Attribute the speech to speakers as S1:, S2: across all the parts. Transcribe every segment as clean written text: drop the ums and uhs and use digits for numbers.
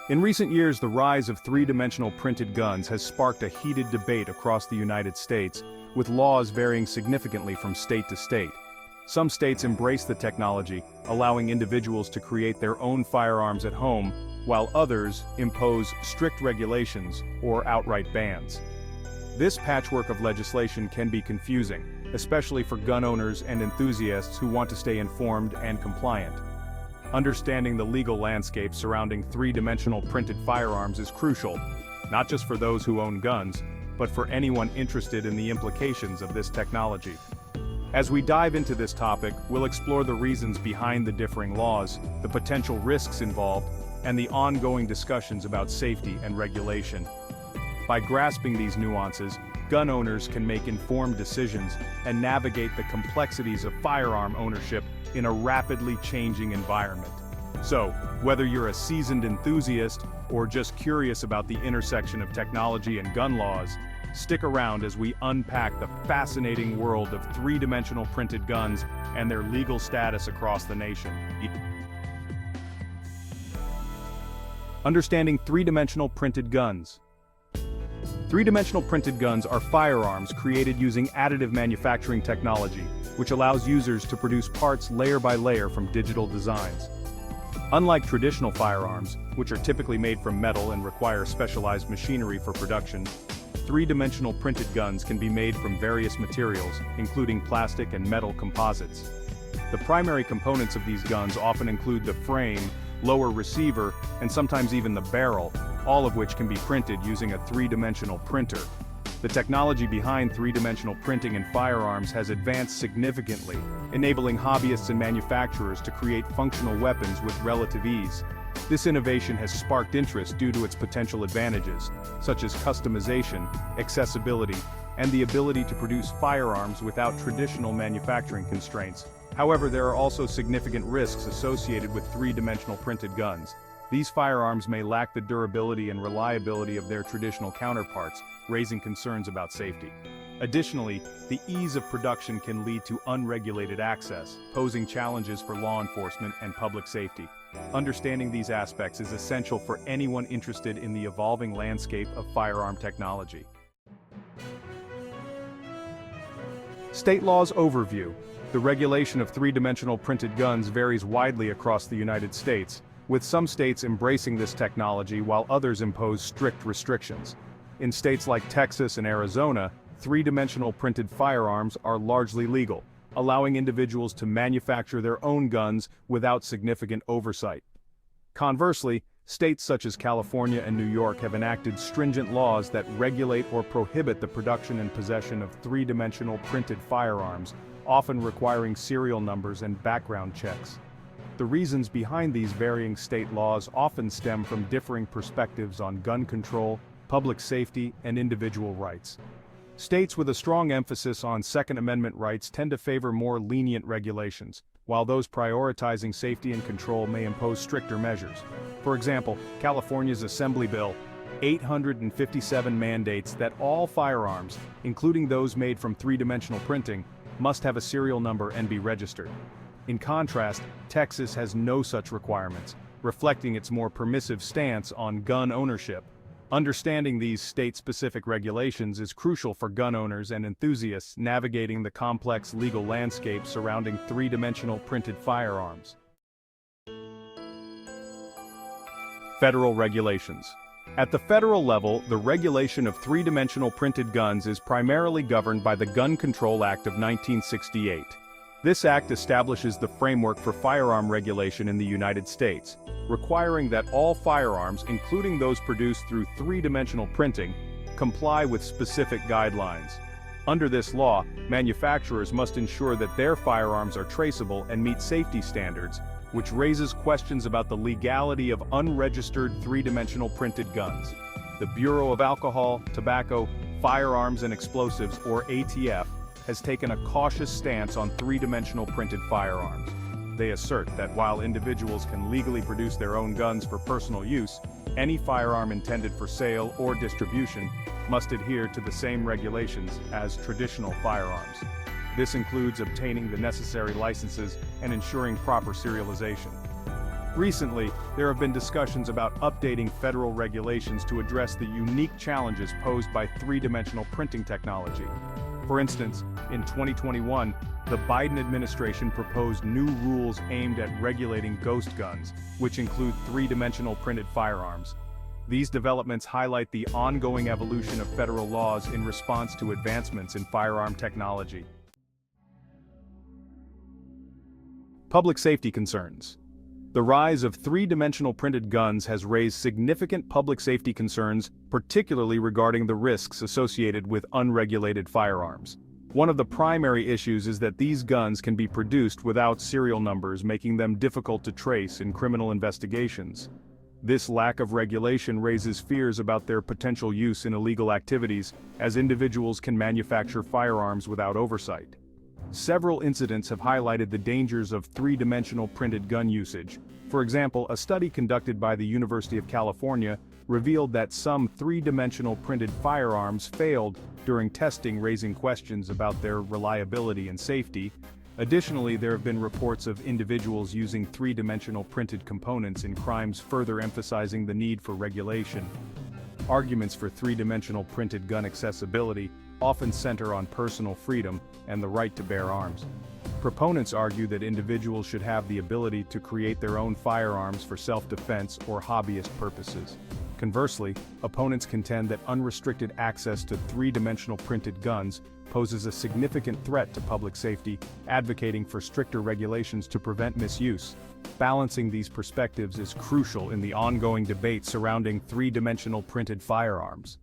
S1: In recent years, the rise of three-dimensional printed guns has sparked a heated debate across the United States, with laws varying significantly from state to state. Some states embrace the technology, allowing individuals to create their own firearms at home, while others impose strict regulations or outright bans. This patchwork of legislation can be confusing, especially for gun owners and enthusiasts who want to stay informed and compliant. Understanding the legal landscape surrounding three-dimensional printed firearms is crucial, not just for those who own guns, but for anyone interested in the implications of this technology. As we dive into this topic, we'll explore the reasons behind the differing laws, the potential risks involved, and the ongoing discussions about safety and regulation. By grasping these nuances, gun owners can make informed decisions and navigate the complexities of firearm ownership in a rapidly changing environment. So, whether you're a seasoned enthusiast or just curious about the intersection of technology and gun laws, stick around as we unpack the fascinating world of three-dimensional printed guns and their legal status across the nation. Understanding three-dimensional printed guns. Three-dimensional printed guns are firearms created using additive manufacturing technology, which allows users to produce parts layer by layer from digital designs. Unlike traditional firearms, which are typically made from metal and require specialized machinery for production, three-dimensional printed guns can be made from various materials, including plastic and metal composites. The primary components of these guns often include the frame, lower receiver, and sometimes even the barrel, all of which can be printed using a three-dimensional printer. The technology behind three-dimensional printing in firearms has advanced significantly, enabling hobbyists and manufacturers to create functional weapons with relative ease. This innovation has sparked interest due to its potential advantages, such as customization, accessibility, and the ability to produce firearms without traditional manufacturing constraints. However, there are also significant risks associated with three-dimensional printed guns. These firearms may lack the durability and reliability of their traditional counterparts, raising concerns about safety. Additionally, the ease of production can lead to unregulated access, posing challenges for law enforcement and public safety. Understanding these aspects is essential for anyone interested in the evolving landscape of firearm technology. State laws overview. The regulation of three-dimensional printed guns varies widely across the United States, with some states embracing this technology while others impose strict restrictions. In states like Texas and Arizona, three-dimensional printed firearms are largely legal, allowing individuals to manufacture their own guns without significant oversight. Conversely, states such as California and New York have enacted stringent laws that regulate or prohibit the production and possession of three-dimensional printed firearms, often requiring serial numbers and background checks. The reasons behind these varying state laws often stem from differing perspectives on gun control, public safety, and individual rights. States with a strong emphasis on Second Amendment rights tend to favor more lenient regulations, while those prioritizing safety and control may impose stricter measures. For example, California's Assembly Bill 857 mandates that all firearms, including those made from three-dimensional printing, must have a serial number and be registered. In contrast, Texas has no such requirements, reflecting its more permissive stance on gun ownership. Understanding these state-specific regulations is crucial for gun owners and enthusiasts navigating the complex legal landscape surrounding three-dimensional printed firearms. Federal regulations. At the federal level, the regulation of three-dimensional printed guns is primarily governed by the Gun Control Act of 1968. This act establishes the framework for firearm regulation in the United States, requiring that all firearms, including those produced through three-dimensional printing, comply with specific guidelines. Under this law, manufacturers must ensure that their firearms are traceable and meet safety standards, which raises questions about the legality of unregistered three-dimensional printed guns. The Bureau of Alcohol, Tobacco, Firearms and Explosives, or ATF, has taken a cautious stance on three-dimensional printed firearms. They assert that while individuals can legally produce their own guns for personal use, any firearm intended for sale or distribution must adhere to the same regulations as traditional firearms. This includes obtaining the necessary licenses and ensuring proper serialization. Recently, there have been discussions about updating federal regulations to address the unique challenges posed by three-dimensional printing technology. For instance, in 2021, the Biden administration proposed new rules aimed at regulating ghost guns, which include three-dimensional printed firearms. These developments highlight the ongoing evolution of federal laws in response to advancements in firearm technology. Public safety concerns. The rise of three-dimensional printed guns has raised significant public safety concerns, particularly regarding the risks associated with unregulated firearms. One of the primary issues is that these guns can be produced without serial numbers, making them difficult to trace in criminal investigations. This lack of regulation raises fears about their potential use in illegal activities, as individuals can manufacture firearms without oversight. Several incidents have highlighted the dangers of three-dimensional printed gun usage. For example, a study conducted by the University of California revealed that some three-dimensional printed firearms failed during testing, raising questions about their reliability and safety. Additionally, there have been reports of individuals using three-dimensional printed components in crimes, further emphasizing the need for regulation. Arguments for three-dimensional printed gun accessibility often center on personal freedom and the right to bear arms. Proponents argue that individuals should have the ability to create their own firearms for self-defense or hobbyist purposes. Conversely, opponents contend that unrestricted access to three-dimensional printed guns poses a significant threat to public safety, advocating for stricter regulations to prevent misuse. Balancing these perspectives is crucial in the ongoing debate surrounding three-dimensional printed firearms.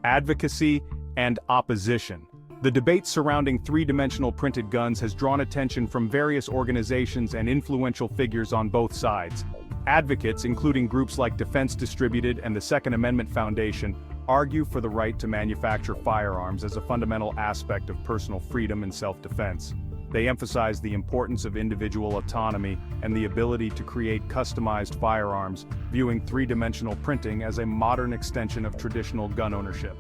S1: Advocacy and Opposition. The debate surrounding three-dimensional printed guns has drawn attention from various organizations and influential figures on both sides. Advocates, including groups like Defense Distributed and the Second Amendment Foundation, argue for the right to manufacture firearms as a fundamental aspect of personal freedom and self-defense. They emphasize the importance of individual autonomy and the ability to create customized firearms, viewing three-dimensional printing as a modern extension of traditional gun ownership.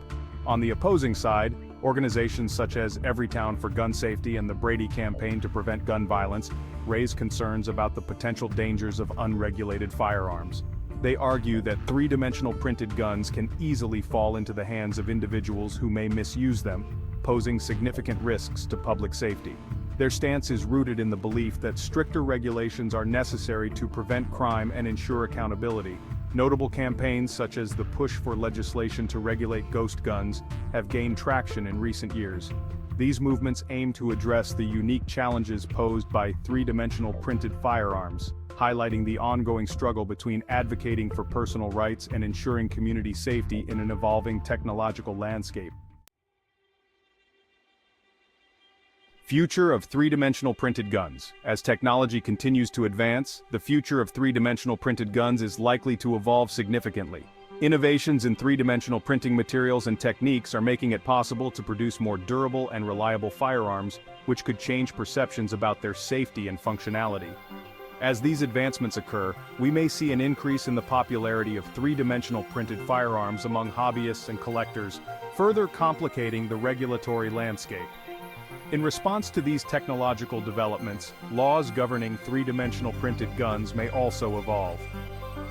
S1: On the opposing side, organizations such as Everytown for Gun Safety and the Brady Campaign to Prevent Gun Violence raise concerns about the potential dangers of unregulated firearms. They argue that three-dimensional printed guns can easily fall into the hands of individuals who may misuse them, posing significant risks to public safety. Their stance is rooted in the belief that stricter regulations are necessary to prevent crime and ensure accountability. Notable campaigns such as the push for legislation to regulate ghost guns have gained traction in recent years. These movements aim to address the unique challenges posed by three-dimensional printed firearms, highlighting the ongoing struggle between advocating for personal rights and ensuring community safety in an evolving technological landscape. Future of three-dimensional printed guns. As technology continues to advance, the future of three-dimensional printed guns is likely to evolve significantly. Innovations in three-dimensional printing materials and techniques are making it possible to produce more durable and reliable firearms, which could change perceptions about their safety and functionality. As these advancements occur, we may see an increase in the popularity of three-dimensional printed firearms among hobbyists and collectors, further complicating the regulatory landscape. In response to these technological developments, laws governing three-dimensional printed guns may also evolve.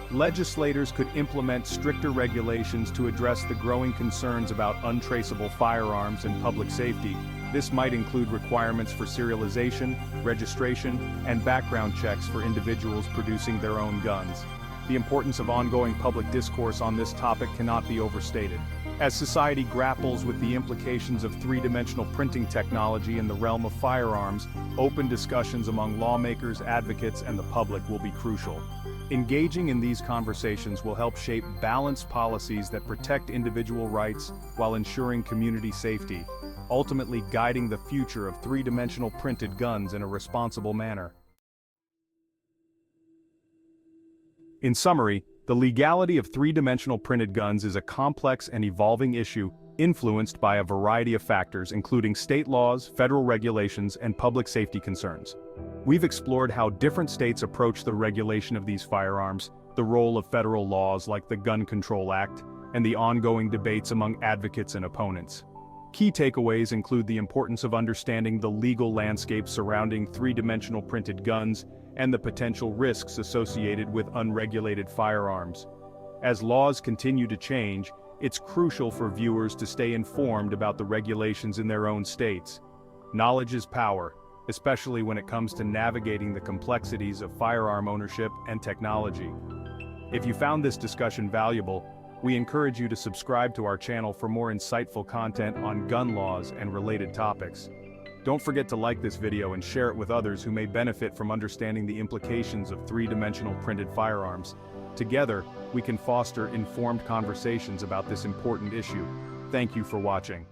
S1: Legislators could implement stricter regulations to address the growing concerns about untraceable firearms and public safety. This might include requirements for serialization, registration, and background checks for individuals producing their own guns. The importance of ongoing public discourse on this topic cannot be overstated. As society grapples with the implications of three-dimensional printing technology in the realm of firearms, open discussions among lawmakers, advocates, and the public will be crucial. Engaging in these conversations will help shape balanced policies that protect individual rights while ensuring community safety, ultimately guiding the future of three-dimensional printed guns in a responsible manner. In summary, the legality of three-dimensional printed guns is a complex and evolving issue, influenced by a variety of factors including state laws, federal regulations, and public safety concerns. We've explored how different states approach the regulation of these firearms, the role of federal laws like the Gun Control Act, and the ongoing debates among advocates and opponents. Key takeaways include the importance of understanding the legal landscape surrounding three-dimensional printed guns and the potential risks associated with unregulated firearms. As laws continue to change, it's crucial for viewers to stay informed about the regulations in their own states. Knowledge is power, especially when it comes to navigating the complexities of firearm ownership and technology. If you found this discussion valuable, we encourage you to subscribe to our channel for more insightful content on gun laws and related topics. Don't forget to like this video and share it with others who may benefit from understanding the implications of three-dimensional printed firearms. Together, we can foster informed conversations about this important issue. Thank you for watching.